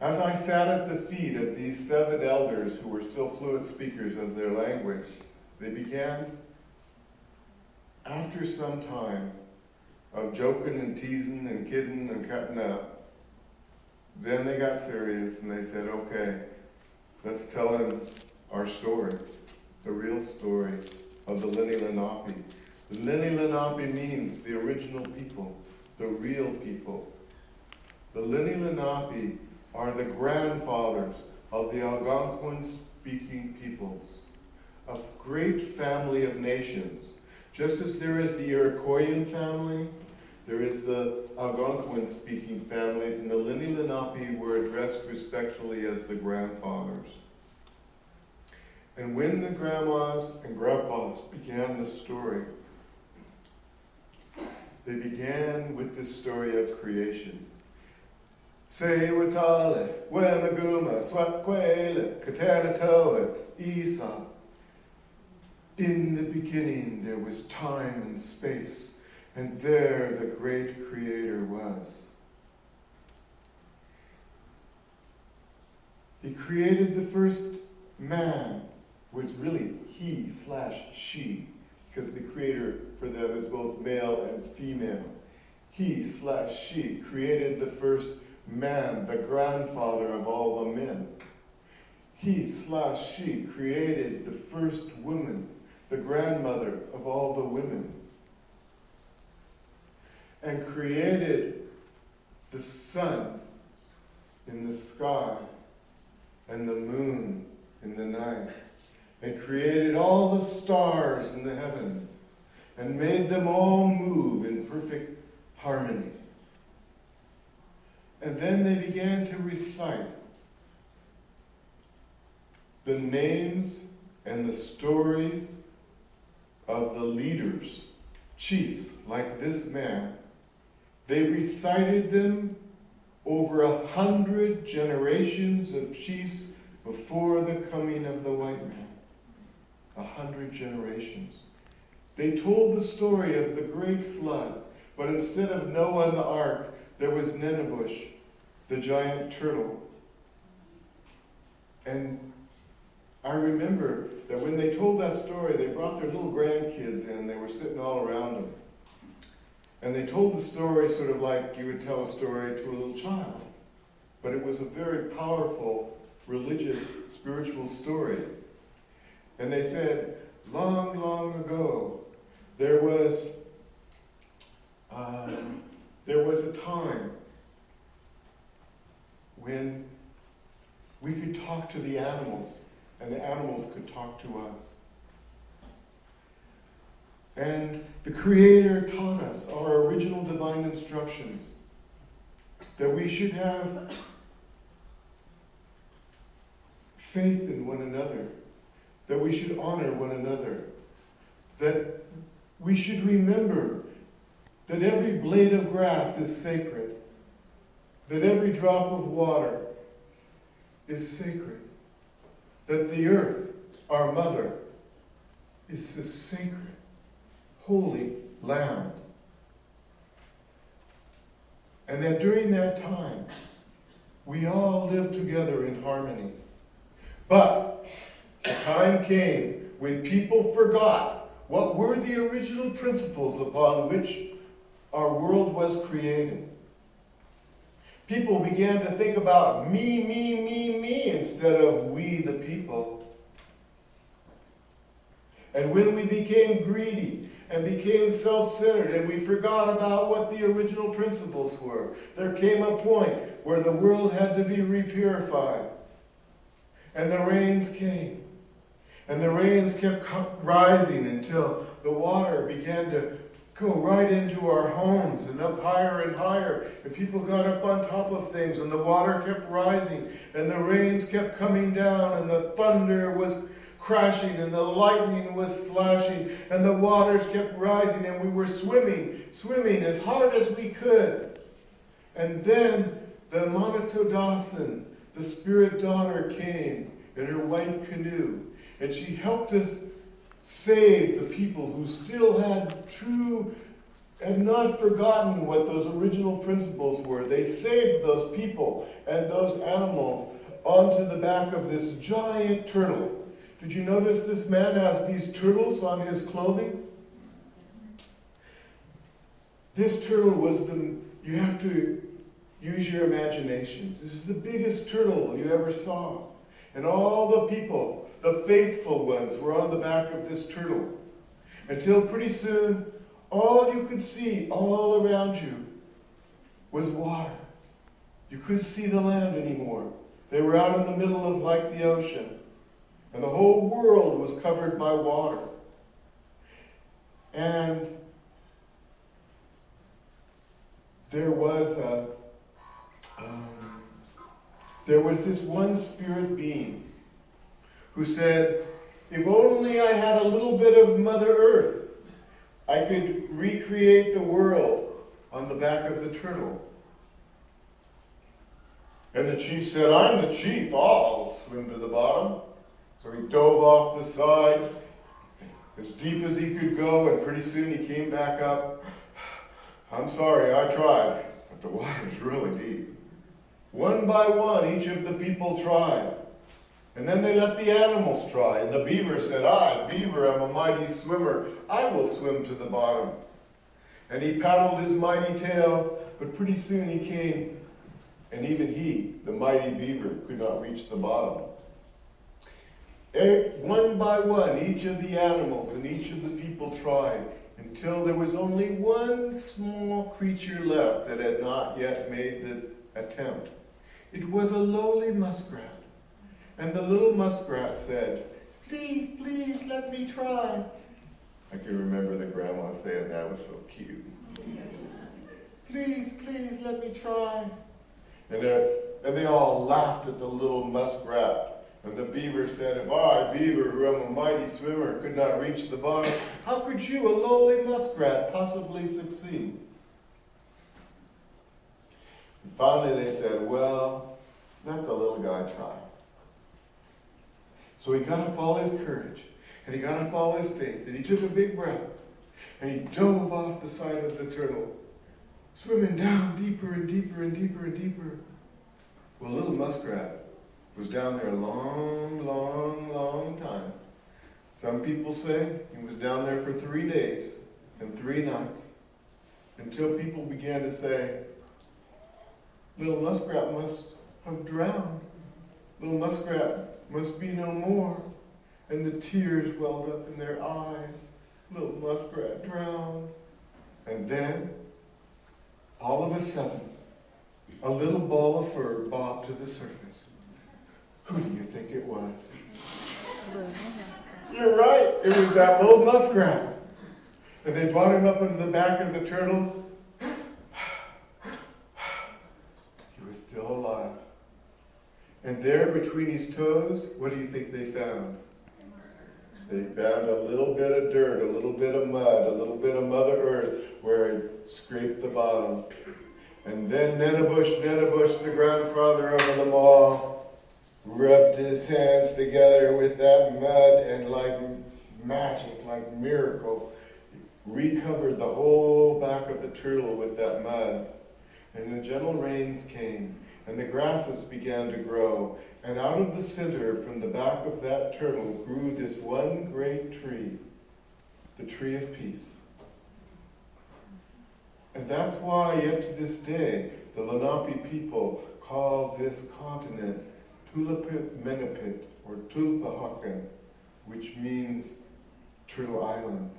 As I sat at the feet of these 7 elders who were still fluent speakers of their language, they began, after some time of joking and teasing and kidding and cutting up, then they got serious and they said, okay, let's tell him our story, the real story of the Lenni Lenape. The Lenni Lenape means the original people, the real people. The Lenni Lenape are the grandfathers of the Algonquin-speaking peoples, a great family of nations. Just as there is the Iroquoian family, there is the Algonquin-speaking families, and the Lenni Lenape were addressed respectfully as the grandfathers. And when the grandmas and grandpas began the story, they began with this story of creation. Se watale, wemaguma, swakwele, katanatoa, Isa. In the beginning there was time and space, and there the great Creator was. He created the first man, which really he/she, because the Creator for them is both male and female. He/she created the first man, the grandfather of all the men. He/she created the first woman, the grandmother of all the women. And created the sun in the sky and the moon in the night. And created all the stars in the heavens and made them all move in perfect harmony. And then they began to recite the names and the stories of the leaders, chiefs like this man. They recited them over 100 generations of chiefs before the coming of the white man. 100 generations. They told the story of the great flood, but instead of Noah and the ark, there was Nenebush, the giant turtle. And I remember that when they told that story, they brought their little grandkids in, they were sitting all around them. And they told the story sort of like you would tell a story to a little child. But it was a very powerful, religious, spiritual story. And they said, long, long ago, there was a time when we could talk to the animals, and the animals could talk to us. And the Creator taught us our original divine instructions, that we should have faith in one another, that we should honor one another, that we should remember that every blade of grass is sacred, that every drop of water is sacred, that the earth, our mother, is a sacred, holy land. And that during that time, we all lived together in harmony. But a time came when people forgot what were the original principles upon which our world was created. People began to think about me, me, me, me, instead of we, the people. And when we became greedy and became self-centered and we forgot about what the original principles were, there came a point where the world had to be repurified. And the rains came. And the rains kept rising until the water began to go right into our homes and up higher and higher. And people got up on top of things and the water kept rising and the rains kept coming down and the thunder was crashing and the lightning was flashing and the waters kept rising and we were swimming as hard as we could. And then the Manitodasan, the spirit daughter, came in her white canoe and she helped us save the people who still had true had not forgotten what those original principles were. They saved those people and those animals onto the back of this giant turtle. Did you notice this man has these turtles on his clothing? This turtle was you have to use your imaginations. This is the biggest turtle you ever saw. And all the people, the faithful ones, were on the back of this turtle. Until pretty soon, all you could see all around you was water. You couldn't see the land anymore. They were out in the middle of like the ocean. And the whole world was covered by water. And there was this one spirit being who said, if only I had a little bit of Mother Earth, I could recreate the world on the back of the turtle. And the chief said, I'm the chief, I'll swim to the bottom. So he dove off the side as deep as he could go, and pretty soon he came back up. I'm sorry, I tried, but the water's really deep. One by one, each of the people tried. And then they let the animals try. And the beaver said, I, beaver, am a mighty swimmer. I will swim to the bottom. And he paddled his mighty tail, but pretty soon he came, and even he, the mighty beaver, could not reach the bottom. One by one, each of the animals and each of the people tried, until there was only one small creature left that had not yet made the attempt. It was a lowly muskrat. And the little muskrat said, please, please, let me try. I can remember the grandma saying that. Was so cute. Please, please, let me try. And they all laughed at the little muskrat. And the beaver said, if I, beaver, who am a mighty swimmer, could not reach the bottom, how could you, a lowly muskrat, possibly succeed? And finally they said, well, let the little guy try. So he got up all his courage, and he got up all his faith, and he took a big breath, and he dove off the side of the turtle, swimming down deeper and deeper and deeper and deeper. Well, little muskrat was down there a long, long, long time. Some people say he was down there for 3 days and 3 nights, until people began to say, little muskrat must have drowned. Little muskrat must be no more. And the tears welled up in their eyes. Little muskrat drowned. And then, all of a sudden, a little ball of fur bobbed to the surface. Who do you think it was? You're right, it was that little muskrat. And they brought him up into the back of the turtle. He was still alive. And there between his toes, what do you think they found? They found a little bit of dirt, a little bit of mud, a little bit of Mother Earth where it scraped the bottom. And then Nenabush, the grandfather of them all, rubbed his hands together with that mud, and like magic, like miracle, recovered the whole back of the turtle with that mud. And the gentle rains came, and the grasses began to grow, and out of the center, from the back of that turtle, grew this one great tree, the tree of peace. And that's why, yet to this day, the Lenape people call this continent Tulipit Menipit, or Tulpahakan, which means Turtle Island.